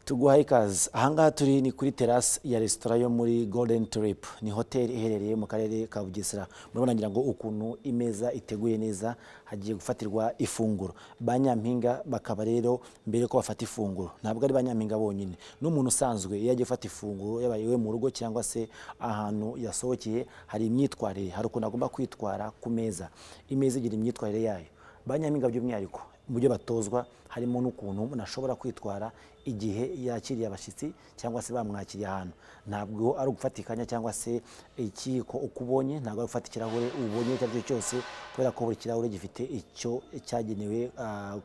Tuguhaye ikaze. Ahangaha turi ni kuri terrace ya restaurant yo muri Golden Trip. Ni hotel iherereye mu karere ka Bugesera. Murabona ngira ngo ukuntu imeza iteguye neza, hagiye gufatirwa ifunguro. Banyampinga bakaba rero mbere ko bafata ifunguro. Ntabwo ari banyampinga bonyine. N'umuntu usanzwe iyo agiye gufata ifunguro yabaye we mu rugo cyangwa se ahantu yasohokeye, hari imyitwarire, hari ukuntu agomba kwitwara ku meza. Imeza igira imyitwarire yayo. Banyampinga by'umwihariko mu byo batozwa harimo n'ukuntu umuntu ashobora kwitwara igihe yakiriye abashyitsi cyangwa se bamwakiriye ahantu. Ntabwo ari ugufatikanya cyangwa se ikiko ukubonye, ntabwo ari gufata ikirahure ubonye icyo cyose, kubera ko buri kirahure gifite icyo cyagenewe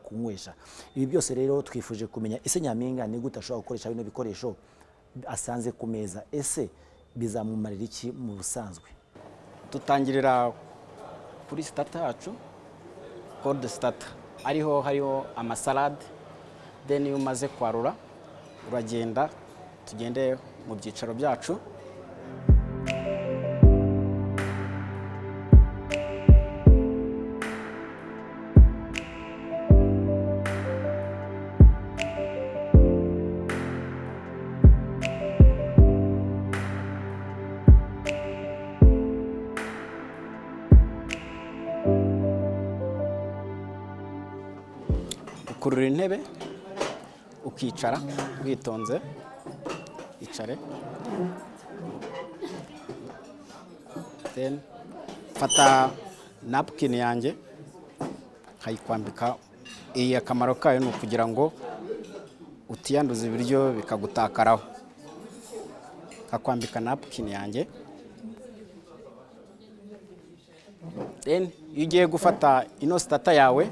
kunywesha. Ibi byose rero twifuje kumenya ese Nyampinga ni gute ashobora gukoresha bino bikoresho asanze ku meza, ese bizamumarira iki mu busanzwe? Tutangirira kuri starter yacu, cold starter, hariho amasalade. Then iyo umaze kwarura uragenda tugende mu byicaro byacu. Ukurura intebe ukicara witonze, icare. Then fata napkin yanjye kayikwambika. Iyi akamaro kayo ni ukugira ngo utiyanduza ibiryo bikagutakaraho. Kakwambika napkin yanjye. Then iyo ugiye gufata ino starter yawe,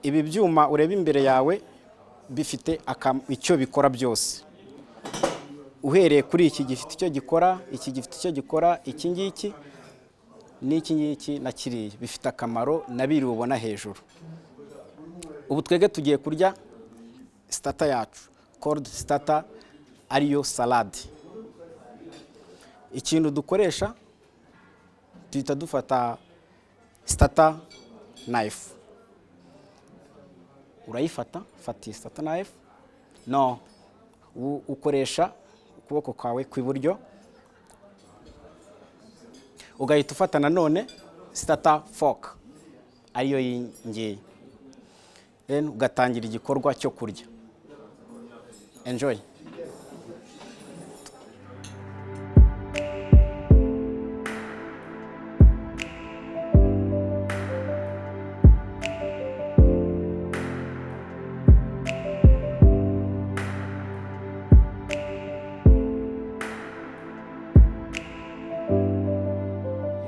ibi byuma ureba imbere yawe bifite icyo bikora byose. Uhereye kuri iki gifite icyo gikora, iki gifite icyo gikora, iki ngiki n'iki ngiki na kiriya bifite akamaro nabiri ubona hejuru. Ubu twege tugiye kurya starter yacu, cold starter, ariyo salade. Ikintu dukoresha duhita dufata starter knife. Urayifata, fata starter knife. No, ukoresha ukuboko kwawe kw'iburyo. Ugahita ufata nanone starter fork, ariyo yingiye. Then ugatangira igikorwa cyo kurya. Enjoy.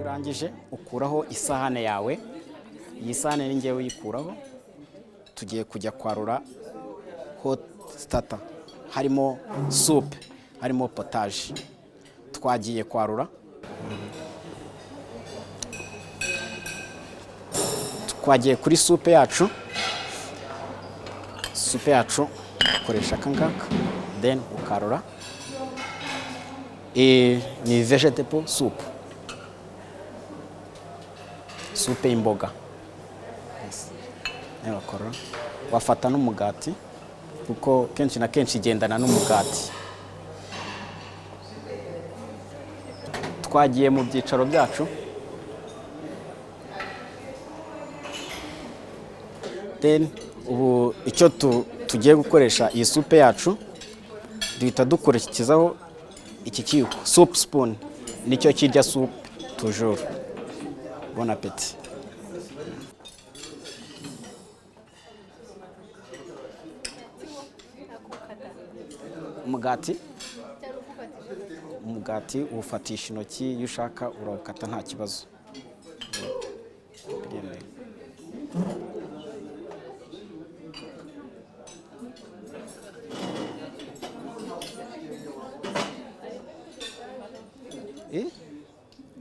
Urangije ukuraho isahane yawe. Iyi sahane ni ngewe uyikuraho. Tugiye kujya kwarura hot starter. Harimo soup, harimo potage. Twagiye kwarura. Twagiye kuri soup yacu. Soup yacu ukoresha kangaka, then ukarura. Ni vegetable soup. Soup y'imboga. Bakora wafata n'umugati, kuko kenshi na kenshi igendana n'umugati. Twagiye mu byicaro byacu. Then ubu icyo tugiye gukoresha iyi soup yacu, duhita dukurikizaho iki kiyiko, soup spoon, nicyo kirya soup toujours. Bon appétit. Umugati ufatisha intoki, iyo ushaka urawukata nta kibazo.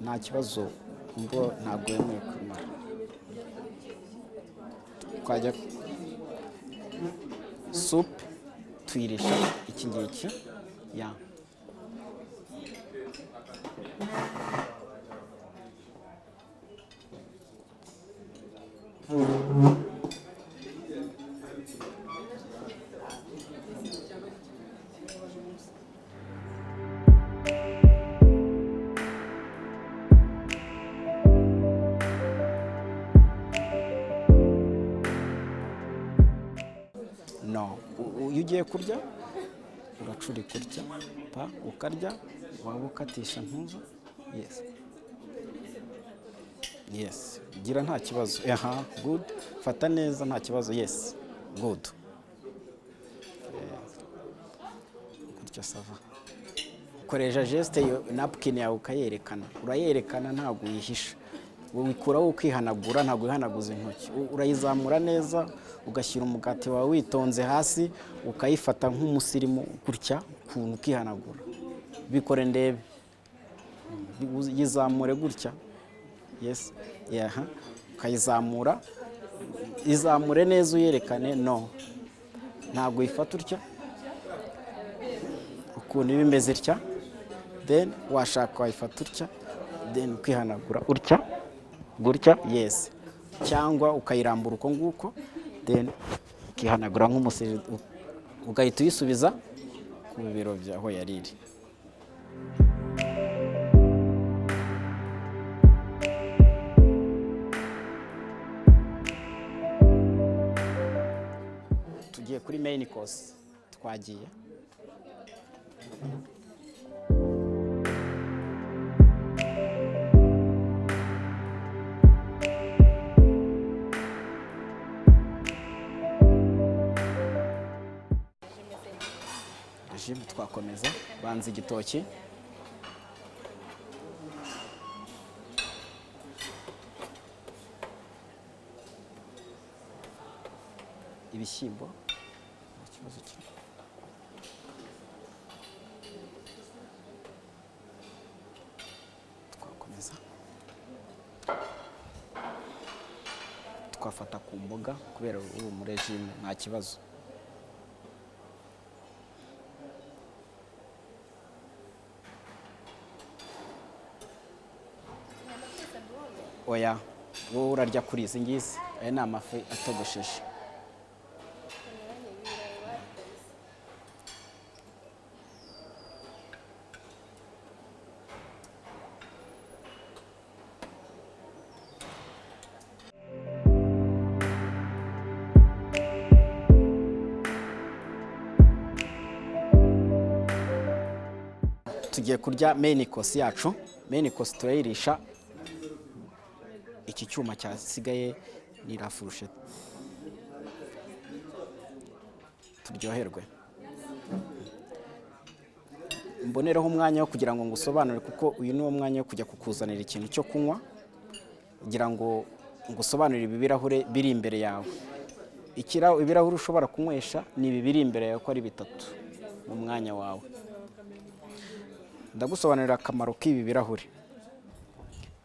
Nta kibazo, ngo ntabwo yemewe kumara. Twajya soup tuyirisha iki ngiki ya. no. Iyo ugiye kurya uracurika urya pa ukarya waba ukatisha ntuza. Yes gira nta kibazo. Good, fata neza nta kibazo. Yes good. Gutya sava. Koresha geste yo napkin yawe ukayerekana, urayerekana ntabwo uyihisha. Wikuraho ukihanagura, ntabwo wihanaguza intoki. Urayizamura neza ugashyira umugati wawe witonze hasi, ukayifata nk'umusirimu gutya kuntu ukihanagura. Bikore ndebe, yizamure gutya. Yes ukayizamura, izamure neza uyerekane. No, ntabwo uyifata utya ukuntu iba imeze itya, then washaka wayifata utya, then ukihanagura utya gutya. Yes, cyangwa ukayirambura uko nguko, then ukihanagura nk'umusiri, ugahita uyisubiza ku bibero byaho yariri. Tugiye kuri main course. Twagiye regime. Twakomeza banza igitoki, ibishyimbo, ikibazo kimwe. Twakomeza twafata ku mboga kubera uri mu regime nta kibazo. Oya, wowe urarya kuri izi ngizi. Aya ni amafi atogosheje. Tugiye kurya main course yacu. Main course turayirisha iki cyuma cyasigaye ni la fourchette. Turyoherwe. Mbonereho umwanya wo kugira ngo ngusobanure, kuko uyu ni wo mwanya wo kujya kukuzanira ikintu cyo kunywa, kugira ngo ngusobanurire ibi birahure biri imbere yawe. Ibirahure ushobora kunywesha ni ibi biri imbere yawe ko ari bitatu mu mwanya wawe. Ndagusobanurira akamaro k'ibi birahure.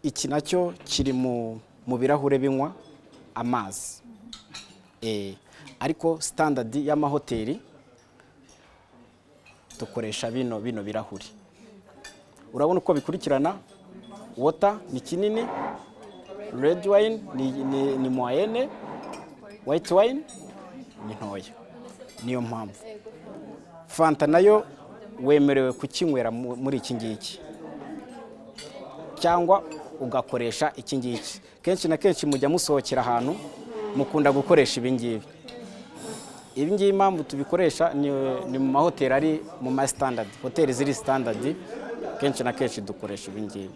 Iki nacyo kiri mu birahure binywa amazi. Ariko standard y'amahoteli dukoresha bino birahuri. Urabona uko bikurikirana. Water ni kinini, red wine ni moyenne, white wine ni ntoya. Niyo mpamvu Fanta nayo wemerewe kukinywera muri iki ngiki, cyangwa ugakoresha iki ngiki. Kenshi na kenshi mujya musohokera ahantu mukunda gukoresha ibi ngibi. Ibi ngibi impamvu tubikoresha ni mu mahoteli ari mu ma standard, hoteli ziri standard, kenshi na kenshi dukoresha ibi ngibi.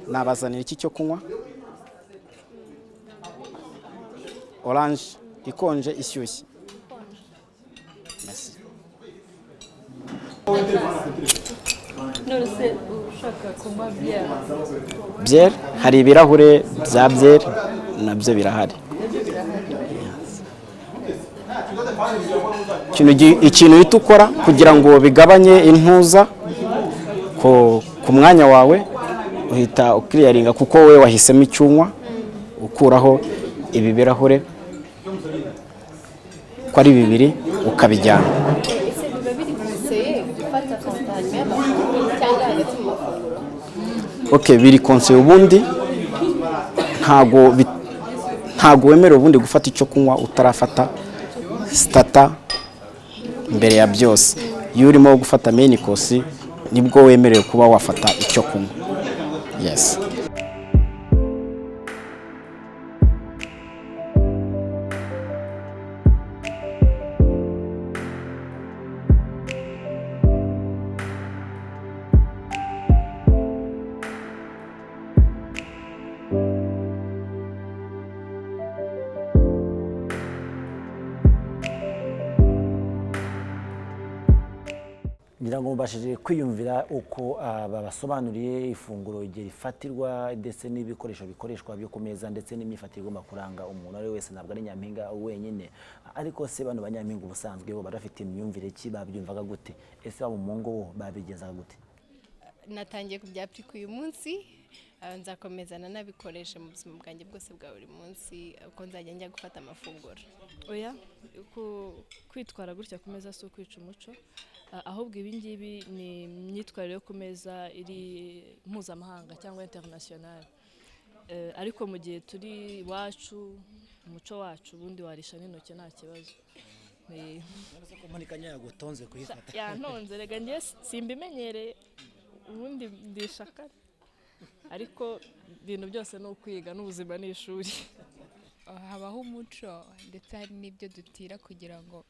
Nabazanira iki cyo kunywa. Orange ikonje ishyushye. Merci. Nose ushaka kunywa bière, hari ibirahure bya bière nabyo birahari. Ikintu uhita ukora kugira ngo bigabanye intuza ku mwanya wawe, uhita ukiriyaringa kuko we wahisemo icyunywa, ukuraho ibi birahure ko ari bibiri ukabijyana. ese biba biri konseye gufata Fanta hanyuma y'amafunguro cyangwa hagati mu mafunguro? Okay, biri konseye. Ubundi ntago wemerewe ubundi gufata icyo kunywa utarafata starter mbere ya byose. Iyo urimo gufata main course nibwo wemerewe kuba wafata icyo kunywa. Yes. ngira ngo mubashije kwiyumvira uko babasobanuriye ifunguro igihe rifatirwa ndetse n'ibikoresho bikoreshwa byo ku meza ndetse n'imyifatire igomba kuranga umuntu ari wese, ntabwo ari nyampinga wenyine. Ariko se bano banyampinga ubusanzwe bo barafite imyumvire ki, babyumvaga gute? Ese abo mu ngo bo babigenzaga gute? Natangiye kubyapurika uyu munsi, nzakomezana nabikoresha mu buzima bwanjye bwose bwa buri munsi uko nzajya njya gufata amafunguro. Oya, kwitwara gutya ku meza si ukwica umuco, ahubwo ibi ngibi ni imyitwarire yo ku meza iri mpuzamahanga cyangwa international. Ariko mu gihe turi iwacu, umuco wacu, ubundi warisha n'intoki nta kibazo. Uretse ko Monikanya yagutonze kuyifata. Yantonze, rega njye simbimenyereye, ubundi ndishaka. Ariko ibintu byose ni ukwiga, n'ubuzima ni ishuri. Habaho umuco ndetse hari n'ibyo dutira kugira ngo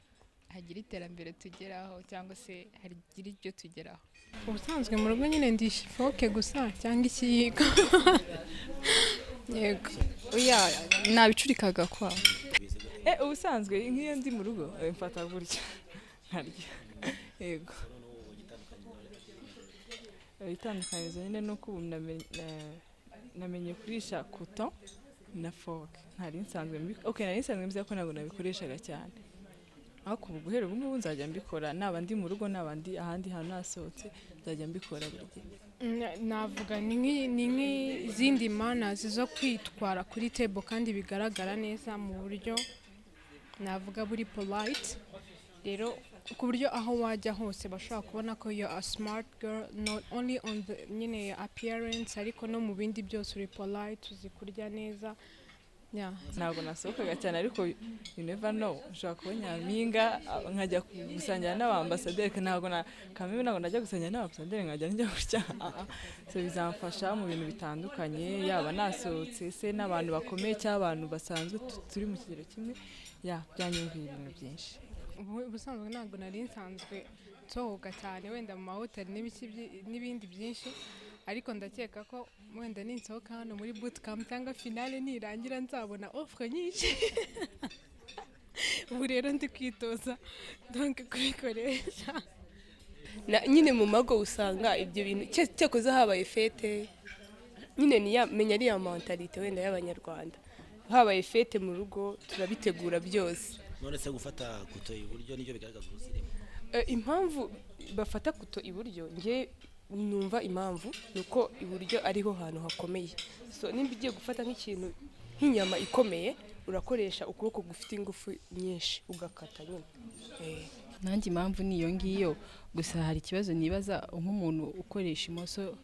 hagire iterambere tugeraho cyangwa se hagire ibyo tugeraho. Ubusanzwe mu rugo nyine ndisha ifoke gusa cyangwa ikiyiko. Yego. Oya, nabicurikaga kwa. Ubusanzwe nk'iyo ndi mu rugo mfata gutya nkarya. Yego. Itandukanyirizo nyine nuko ubu namenye kurisha kuto na fork. Nari nsanzwe mbizi ko ntabwo nabikoreshaga cyane. Ariko ubu guhera ubu ngubu nzajya mbikora, naba ndi mu rugo naba ndi ahandi hantu nasohotse nzajya mbikora buri gihe. Navuga ni nk'izindi manners zo kwitwara kuri table kandi bigaragara neza mu buryo navuga buri polite. Rero ku buryo aho wajya hose bashobora kubona ko you're a smart girl, not only on the nyine appearance ariko no mu bindi byose uri polite, uzi kurya neza. Ntabwo nasohokaga cyane, ariko you never know, ushobora kuba nyampinga nkajya gusangira n'abambasaderi. Ntabwo najya gusangira n'abambasaderi nkajya njya gutya. So bizamfasha mu bintu bitandukanye, yaba nasohotse se n'abantu bakomeye cyangwa abantu basanzwe turi mu kigero kimwe, byanyumviye ibintu byinshi. Ubusanzwe ntabwo nari nsanzwe nsohoka cyane, wenda mu mahoteli n'ibindi byinshi, ariko ndakeka ko wenda ninsohoka hano muri bootcamp cyangwa finale nirangira nzabona offre nyinshi. Ubu rero ndi kwitoza donc kubikoresha. Nyine mu mago usanga ibyo bintu cyakoze habaye fete, nyine menya ari ya mentalite wenda y'Abanyarwanda. Habaye fete mu rugo turabitegura byose. None se gufata kuto iburyo nibyo bigaragaza ubuzima? Impamvu bafata kuto iburyo, nge numva impamvu nuko iburyo ariho hantu hakomeye. So nimba ugiye gufata nk'ikintu nk'inyama ikomeye, urakoresha ukuboko gufite ingufu nyinshi ugakata nyine. Nanjye impamvu niyo ngiyo, gusa hari ikibazo nibaza nk'umuntu ukoresha imoso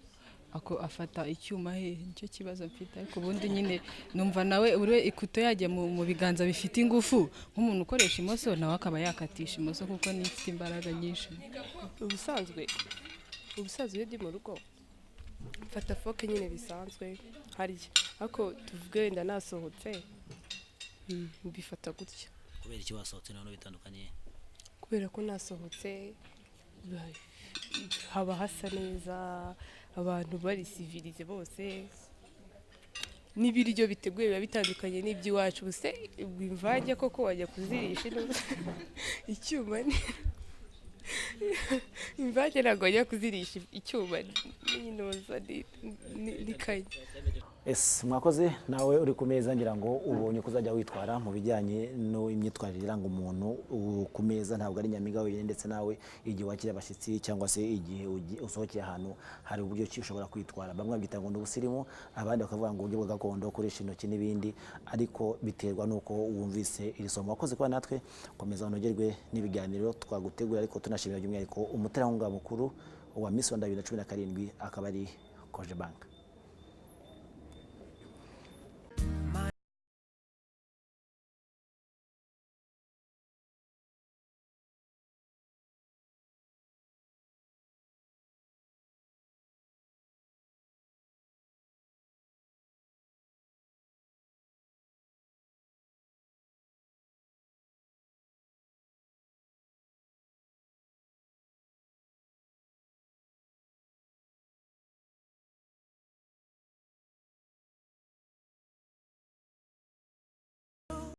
ako afata icyuma nicyo kibazo mfite. Ariko ubundi nyine numva nawe uri ikuto yajya mu biganza bifite ingufu, nk'umuntu ukoresha imoso nawe akaba yakatisha imoso kuko nifite imbaraga nyinshi. Ubusanzwe iyo ndi mu rugo mfata foke nyine bisanzwe harya, ariko tuvuge wenda nasohotse mbifata gutya. Kubera iki wasohotse none bitandukanye? Kubera ko nasohotse haba hasa neza, abantu bari civilize bose, n'ibiryo biteguye biba bitandukanye n'iby'iwacu. Buse imvange koko wajya kuzirisha icyuma imvange ntabwo wajya kuzirisha icyuma n'inoza n'ikayi. Mwakoze nawe uri ku meza, ngira ngo ubonye kuzajya witwara mu bijyanye n'imyitwarire iranga umuntu ku meza. Ntabwo ari nyampinga wenyine, ndetse nawe igihe wakira abashyitsi cyangwa se igihe usohokeye ahantu hari uburyo ki ushobora kwitwara. Bamwe babyita ngo ni ubusirimu, abandi bakavuga ngo uburyo bwa gakondo, ukoresha intoki n'ibindi, ariko biterwa n'uko wumvise iri somo. Wakoze kuba natwe, komeza unogerwe n'ibiganiro twagutegura, ariko tunashimira by'umwihariko umuterankunga mukuru wa Miss Rwanda 2017 akaba ari Cogebanque.